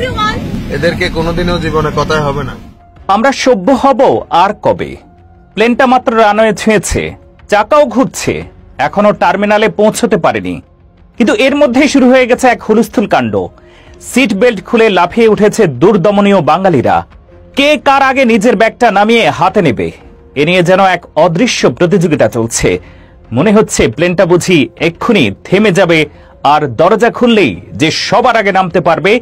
everyone. এদেরকে কোনোদিনও জীবনে কথাই হবে না। আমরা সভ্য হব আর কবে? প্লেনটা মাত্র রানওয়ে ছুঁয়েছে, চাকাও ঘুরছে, এখনো টার্মিনালে পৌঁছতে পারেনি, কিন্তু এর মধ্যেই শুরু হয়ে গেছে এক হুলস্থুল কাণ্ড। সিট বেল্ট খুলে লাফিয়ে উঠেছে দূরদমনীয় বাঙালিরা। কে কার আগে নিজের ব্যাগটা নামিয়ে হাতে নেবে, এ নিয়ে যেন এক অদৃশ্য প্রতিযোগিতা চলছে। মনে হচ্ছে প্লেনটা বুঝি এক্ষুনি থেমে যাবে, আর দরজা খুললেই যে সবার আগে নামতে পারবে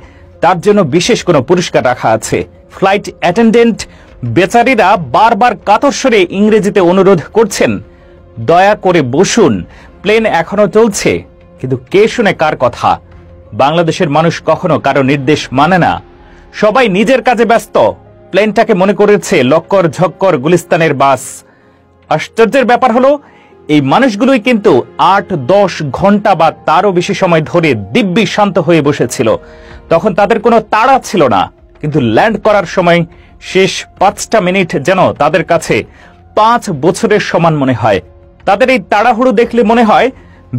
তার জন্য বিশেষ কোনো পুরস্কার রাখা আছে। ফ্লাইট অ্যাটেন্ডেন্ট বেচারীরা বারবার কাতর স্বরে ইংরেজিতে অনুরোধ করছেন, দয়া করে বসুন, প্লেন এখনো চলছে। কিন্তু কে শুনে কার কথা? বাংলাদেশের মানুষ কখনো কারো নির্দেশ মানে না, সবাই নিজের কাজে ব্যস্ত। প্লেনটাকে মনে করেছে লক্কর ঝক্কর গুলিস্তানের বাস। আশ্চর্যের ব্যাপার হলো, এই মানুষগুলোই কিন্তু ৮-১০ ঘন্টা বা তারও বেশি সময় ধরে দিব্যি শান্ত হয়ে বসেছিল। তখন তাদের কোনো তাড়া ছিল না, কিন্তু ল্যান্ড করার সময় শেষ ৫টা মিনিট যেন তাদের কাছে ৫ বছরের সমান মনে হয়। তাদের এই তাড়াহুড়ো দেখলে মনে হয়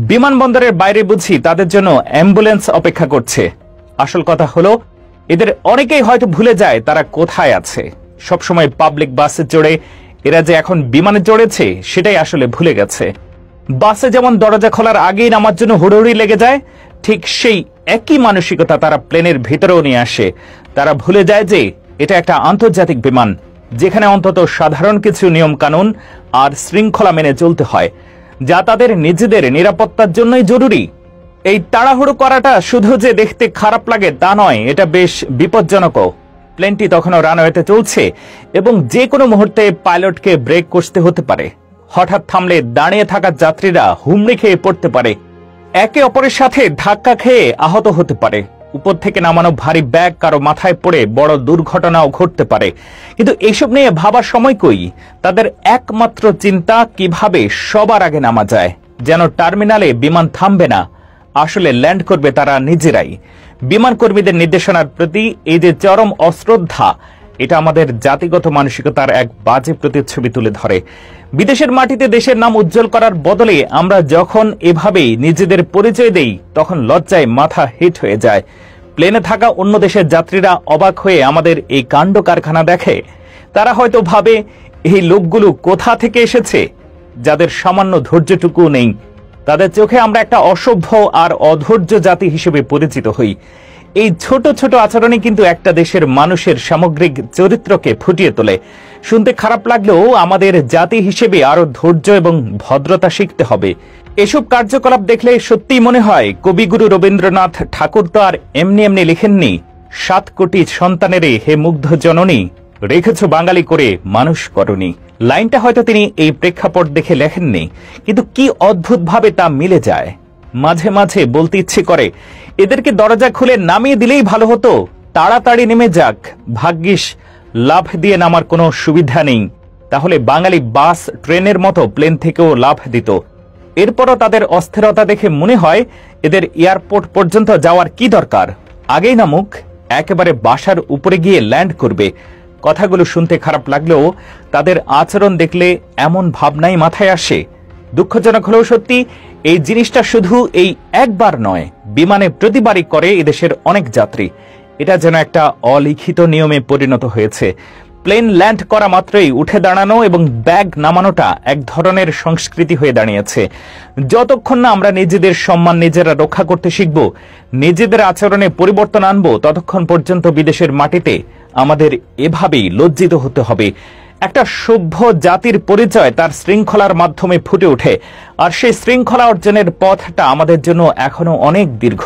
বিমানবন্দরের বাইরে বুঝি তাদের জন্য অ্যাম্বুলেন্স অপেক্ষা করছে। আসল কথা হলো, এদের অনেকেই হয়তো ভুলে যায় তারা কোথায় আছে। সবসময় পাবলিক বাসে চড়ে এরা যে এখন বিমানে চড়েছে সেটাই আসলে ভুলে গেছে। বাসে যেমন দরজা খোলার আগেই নামার জন্য হুড়োহুড়ি লেগে যায়, ঠিক সেই একই মানসিকতা তারা প্লেনের ভিতরেও নিয়ে আসে। তারা ভুলে যায় যে এটা একটা আন্তর্জাতিক বিমান, যেখানে অন্তত সাধারণ কিছু নিয়ম কানুন আর শৃঙ্খলা মেনে চলতে হয়, যা তাদের নিজেদের নিরাপত্তার জন্যই জরুরি। এই তাড়াহুড়ো করাটা শুধু যে দেখতে খারাপ লাগে তা নয়, এটা বেশ বিপজ্জনকও। প্লেনটি তখনও রানওয়েতে চলছে এবং যে কোনো মুহূর্তে পাইলটকে ব্রেক কষতে হতে পারে। হঠাৎ থামলে দাঁড়িয়ে থাকা যাত্রীরা হুমড়ি খেয়ে পড়তে পারে, একে অপরের সাথে ধাক্কা খেয়ে আহত হতে পারে। উপর থেকে নামানো ভারী ব্যাগ কারো মাথায় পড়ে বড় দুর্ঘটনাও ঘটতে পারে। কিন্তু এইসব নিয়ে ভাবার সময় কই? তাদের একমাত্র চিন্তা কিভাবে সবার আগে নামা যায়, যেন টার্মিনালে বিমান থামবে না, আসলে ল্যান্ড করবে তারা নিজেরাই। বিমান কর্মীদের নির্দেশনার প্রতি এই যে চরম অশ্রদ্ধা, এটা আমাদের জাতিগত মানসিকতার এক বাজে প্রতিচ্ছবি তুলে ধরে। বিদেশের মাটিতে দেশের নাম উজ্জ্বল করার বদলে আমরা যখন এভাবেই নিজেদের পরিচয় দেই, তখন লজ্জায় মাথা হিট হয়ে যায়। প্লেনে থাকা অন্য দেশের যাত্রীরা অবাক হয়ে আমাদের এই কাণ্ড কারখানা দেখে। তারা হয়তো ভাবে, এই লোকগুলো কোথা থেকে এসেছে, যাদের সামান্য ধৈর্যটুকু নেই। তাদের চোখে আমরা একটা অসভ্য আর অধৈর্য জাতি হিসেবে পরিচিত হই। এই ছোট ছোট আচরণই কিন্তু একটা দেশের মানুষের সামগ্রিক চরিত্রকে ফুটিয়ে তোলে। শুনতে খারাপ লাগলেও আমাদের জাতি হিসেবে আরো ধৈর্য এবং ভদ্রতা শিখতে হবে। এসব কার্যকলাপ দেখলে সত্যিই মনে হয় কবিগুরু রবীন্দ্রনাথ ঠাকুর তো আর এমনি এমনি লিখেননি, ৭ কোটি সন্তানেরে হে মুগ্ধ জননী, রেখেছ বাঙালি করে মানুষ করনি। লাইনটা হয়তো তিনি এই প্রেক্ষাপট দেখে লেখেননি, কিন্তু কি অদ্ভুতভাবে তা মিলে যায়। মাঝে মাঝে বলতে ইচ্ছে করে, এদেরকে দরজা খুলে নামিয়ে দিলেই ভালো হতো, তাড়াতাড়ি নেমে যাক। ভাগ্যিস লাফ দিয়ে নামার কোনো সুবিধা নেই, তাহলে বাঙালি বাস ট্রেনের মতো প্লেন থেকেও লাফ দিত। এরপরও তাদের অস্থিরতা দেখে মনে হয় এদের এয়ারপোর্ট পর্যন্ত যাওয়ার কি দরকার, আগেই নামুক, একেবারে বাসার উপরে গিয়ে ল্যান্ড করবে। কথাগুলো শুনতে খারাপ লাগলেও তাদের আচরণ দেখলে এমন ভাবনাই মাথায় আসে। দুঃখজনক হলেও সত্যি, এই জিনিসটা শুধু এই একবার নয়, বিমানে প্রতিবারই করে এদেশের অনেক যাত্রী। এটা যেন একটা অলিখিত নিয়মে পরিণত হয়েছে। প্লেন ল্যান্ড করা মাত্রই উঠে দাঁড়ানো এবং ব্যাগ নামানোটা এক ধরনের সংস্কৃতি হয়ে দাঁড়িয়েছে। যতক্ষণ না আমরা নিজেদের সম্মান নিজেরা রক্ষা করতে শিখব, নিজেদের আচরণে পরিবর্তন আনব, ততক্ষণ পর্যন্ত বিদেশের মাটিতে আমাদের এভাবেই লজ্জিত হতে হবে। একটা সভ্য জাতির পরিচয় তার শৃঙ্খলার মাধ্যমে ফুটে ওঠে, আর সেই শৃঙ্খলা অর্জনের পথটা আমাদের জন্য এখনো অনেক দীর্ঘ।